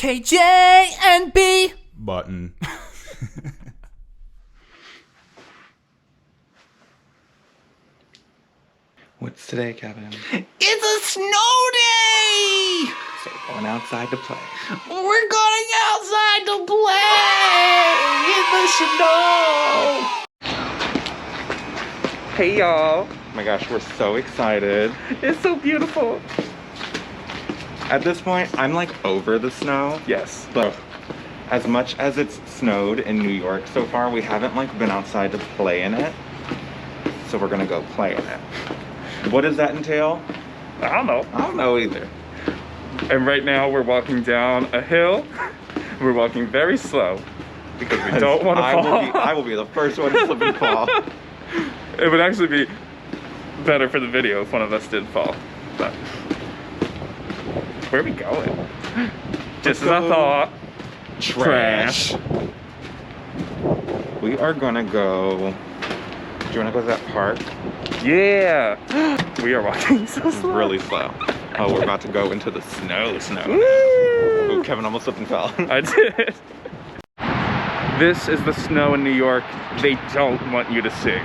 KJ and B button. What's today, Kevin? It's a snow day! So we're going outside to play. We're going outside to play in the snow! Hey y'all! Oh my gosh, we're so excited. It's so beautiful. At this point, I'm like over the snow. Yes. But as much as it's snowed in New York so far, we haven't like been outside to play in it. So we're gonna go play in it. What does that entail? I don't know. I don't know either. And right now we're walking down a hill. We're walking very slow because we don't want to fall. I will be the first one to slip and fall. It would actually be better for the video if one of us did fall. But where are we going? Just as I thought. Trash. We are gonna go. Do you wanna go to that park? Yeah. We are walking so slow. Really slow. Oh, we're about to go into the snow. Woo! Ooh, Kevin almost slipped and fell. I did. This is the snow in New York they don't want you to see.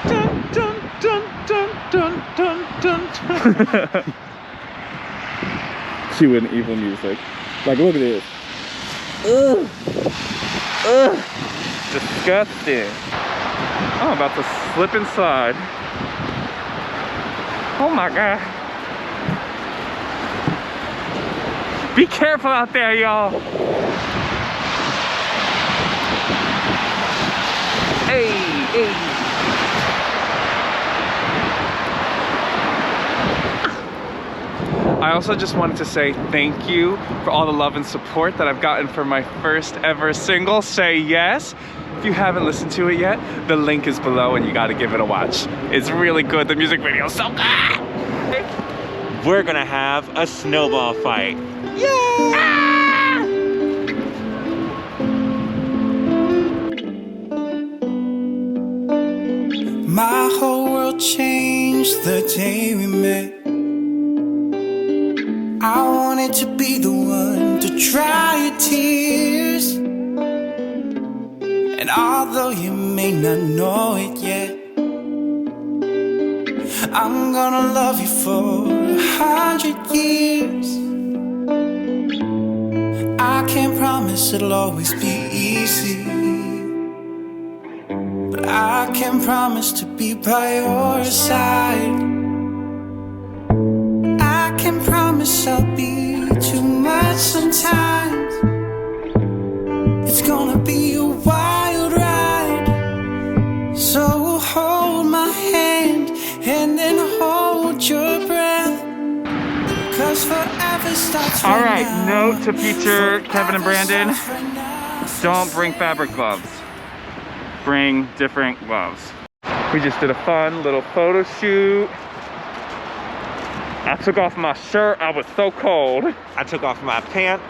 Dun, dun, dun, dun, dun, dun, dun, dun. Cue in evil music. Like, look at this. Ugh. Ugh. Disgusting. I'm about to slip inside. Oh my God. Be careful out there, y'all. Hey, hey. I also just wanted to say thank you for all the love and support that I've gotten for my first ever single, Say Yes. If you haven't listened to it yet, the link is below and you gotta give it a watch. It's really good, the music video is so good! We're gonna have a snowball fight. Yay! Ah! My whole world changed the day we met. I wanted to be the one to dry your tears. And although you may not know it yet, I'm gonna love you for 100 years. I can't promise it'll always be easy, but I can promise to be by your side. I can promise I'll be too much sometimes. It's gonna be a wild ride. So hold my hand and then hold your breath, 'cause forever starts right now. Alright, note to future Kevin and Brandon, don't bring fabric gloves. Bring different gloves. We just did a fun little photo shoot. I took off my shirt, I was so cold. I took off my pants.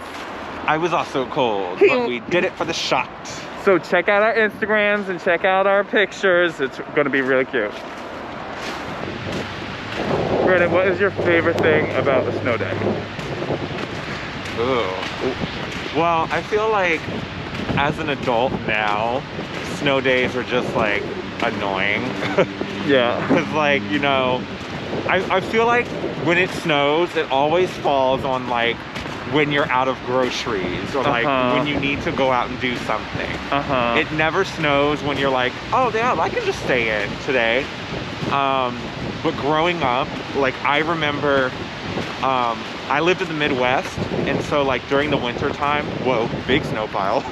I was also cold, but we did it for the shot. So check out our Instagrams and check out our pictures. It's gonna be really cute. Brandon, what is your favorite thing about the snow day? Ooh. Well, I feel like as an adult now, snow days are just like annoying. Yeah. Because like, you know, I feel like when it snows, it always falls on like when you're out of groceries or like when you need to go out and do something. It never snows when you're like, oh damn, I can just stay in today. But growing up, like I remember, I lived in the Midwest, and so like during the winter time, whoa, big snow pile.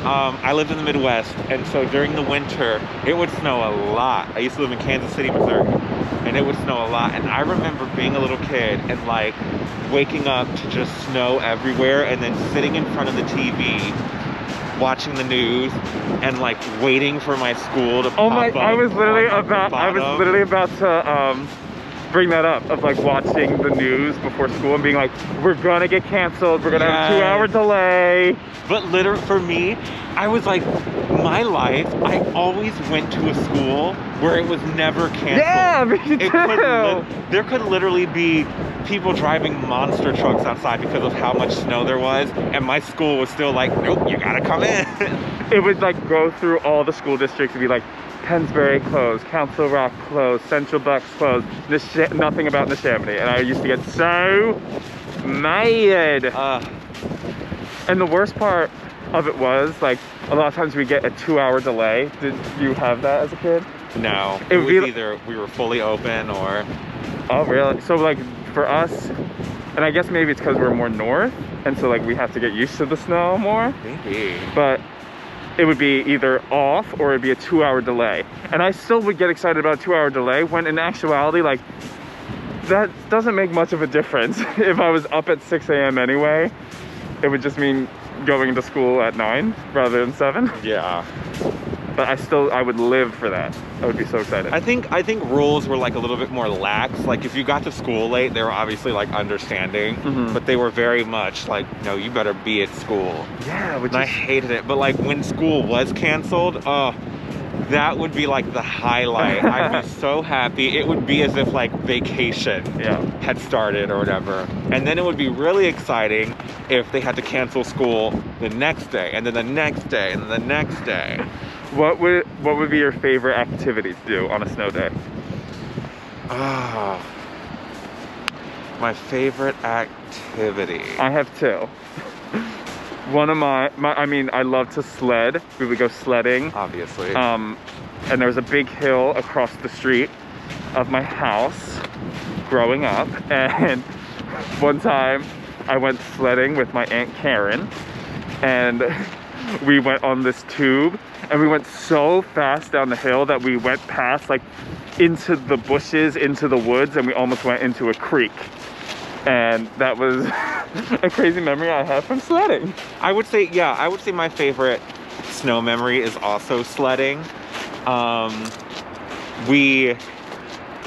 I lived in the Midwest, and so during the winter, it would snow a lot. I used to live in Kansas City, Missouri, and it would snow a lot. And I remember being a little kid and like waking up to just snow everywhere, and then sitting in front of the TV, watching the news, and like waiting for my school to pop up. I was literally about to bring that up of like watching the news before school and being like, we're gonna get canceled, we're gonna have a 2-hour delay. But literally, for me, I was like, my life, I always went to a school where it was never canceled. Yeah, me too. There could literally be people driving monster trucks outside because of how much snow there was, and my school was still like, nope, you gotta come in. It would like go through all the school districts and be like, Pennsbury closed, Council Rock closed, Central Bucks closed, nothing about Neshaminy. And I used to get so mad. And the worst part of it was, like, a lot of times we get a 2-hour delay. Did you have that as a kid? No, It it would was be- either we were fully open or... Oh, really? So, like, for us, and I guess maybe it's because we're more north, and so, like, we have to get used to the snow more. Maybe. But it would be either off or it'd be a 2-hour delay. And I still would get excited about a 2-hour delay when in actuality, like, that doesn't make much of a difference. If I was up at 6 a.m. anyway, it would just mean going to school at 9 rather than 7. Yeah. But I would live for that. I would be so excited. I think rules were like a little bit more lax. Like if you got to school late, they were obviously like understanding, but they were very much like, no, you better be at school. Yeah, which And I is, hated it. But like when school was canceled, that would be like the highlight. I'd be so happy. It would be as if like vacation yeah. had started or whatever. And then it would be really exciting if they had to cancel school the next day, and then the next day, and then the next day. What would be your favorite activity to do on a snow day? My favorite activity. I have two. One of I mean, I love to sled. We would go sledding. Obviously. And there was a big hill across the street of my house growing up. And one time I went sledding with my Aunt Karen, and we went on this tube, and we went so fast down the hill that we went past, like, into the bushes, into the woods, and we almost went into a creek. And that was a crazy memory I have from sledding. I would say my favorite snow memory is also sledding.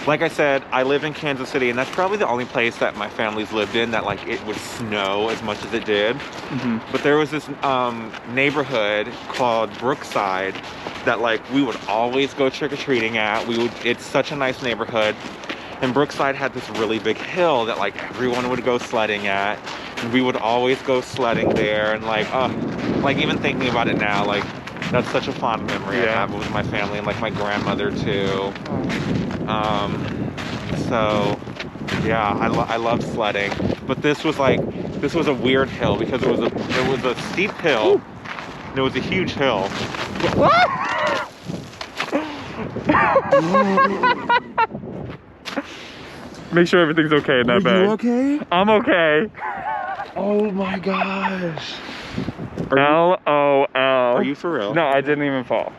Like I said, I live in Kansas City, and that's probably the only place that my family's lived in that like it would snow as much as it did. But there was this neighborhood called Brookside that like we would always go trick-or-treating at. It's such a nice neighborhood. And Brookside had this really big hill that like everyone would go sledding at. And we would always go sledding there, and like even thinking about it now, like that's such a fond memory I have with my family and like my grandmother too. So yeah, I love sledding, but this was a weird hill because it was a steep hill. And it was a huge hill. Make sure everything's okay in that bag. Are you okay? I'm okay. Oh my gosh. LOL. Are you for real? No, I didn't even fall.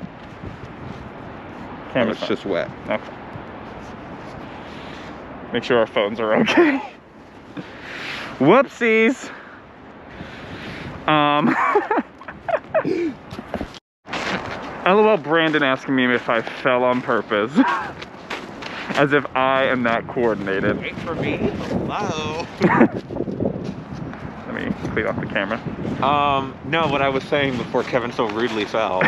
Camera's It's just wet. okay. Make sure our phones are okay. Whoopsies. LOL Brandon asking me if I fell on purpose. As if I am that coordinated. Wait for me. Hello. Let me clean off the camera. No, what I was saying before Kevin so rudely fell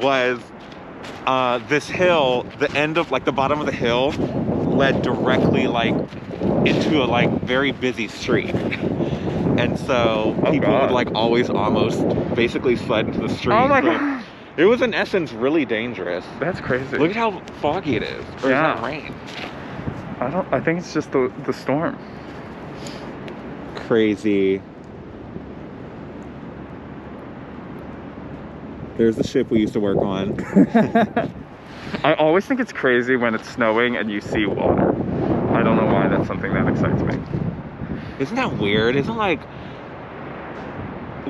was this hill, the end of like the bottom of the hill led directly like into a like very busy street. And so people would like always almost basically sled into the street. Oh my God. It was in essence really dangerous. That's crazy. Look at how foggy it is. Or is that rain? I think it's just the storm. Crazy. There's the ship we used to work on. I always think it's crazy when it's snowing and you see water. I don't know why that's something that excites me. Isn't that weird? Isn't like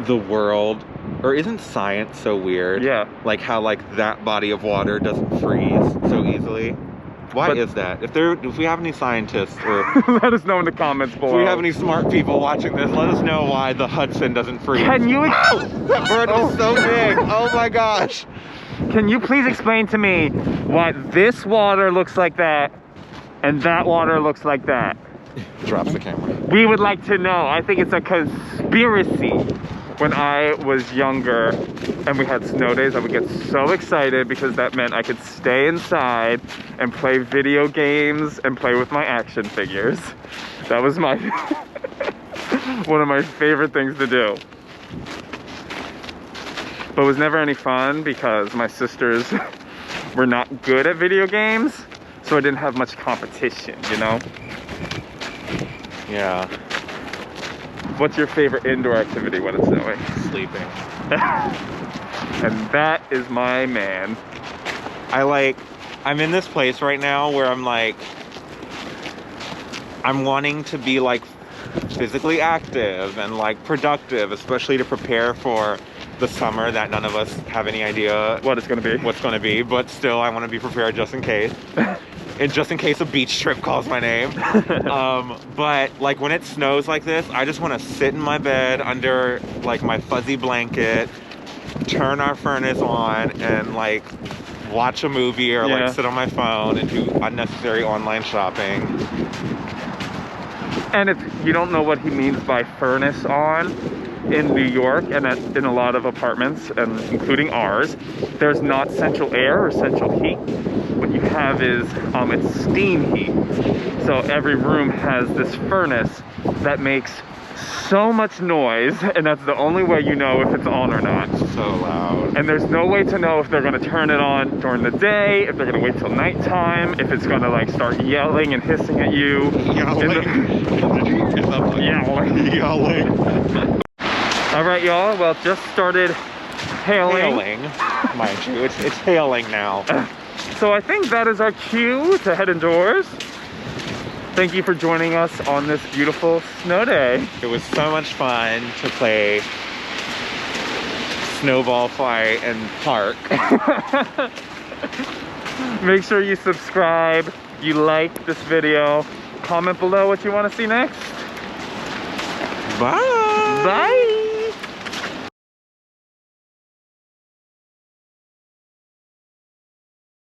the world, or isn't science so weird? Yeah. Like how like that body of water doesn't freeze so easily. Why is that? If we have any scientists or Let us know in the comments below. if we have any smart people watching this, let us know why the Hudson doesn't freeze. Can you That bird was so big. Oh my gosh. Can you please explain to me why this water looks like that and that water looks like that. Drops the camera. We would like to know. I think it's a conspiracy. When I was younger and we had snow days, I would get so excited because that meant I could stay inside and play video games and play with my action figures. That was my one of my favorite things to do. But it was never any fun because my sisters were not good at video games, so I didn't have much competition, you know? Yeah. What's your favorite indoor activity when it's snowing? Sleeping. And that is my man. I'm in this place right now where I'm wanting to be like physically active and like productive, especially to prepare for the summer that none of us have any idea What it's gonna be. what's going to be, but still I want to be prepared just in case. And just in case a beach trip calls my name. But like when it snows like this, I just want to sit in my bed under like my fuzzy blanket, turn our furnace on, and like watch a movie or like sit on my phone and do unnecessary online shopping. And if you don't know what he means by furnace on, in New York and in a lot of apartments, and including ours, there's not central air or central heat. What you have is it's steam heat. So every room has this furnace that makes so much noise, and that's the only way you know if it's on or not. So loud. And there's no way to know if they're going to turn it on during the day, if they're going to wait till nighttime, if it's going to like start yelling and hissing at you. Yelling. All right, y'all. Well, it just started hailing. Hailing, mind you. It's hailing now. So I think that is our cue to head indoors. Thank you for joining us on this beautiful snow day. It was so much fun to play snowball fight and park. Make sure you subscribe, you like this video, comment below what you want to see next. Bye. Bye.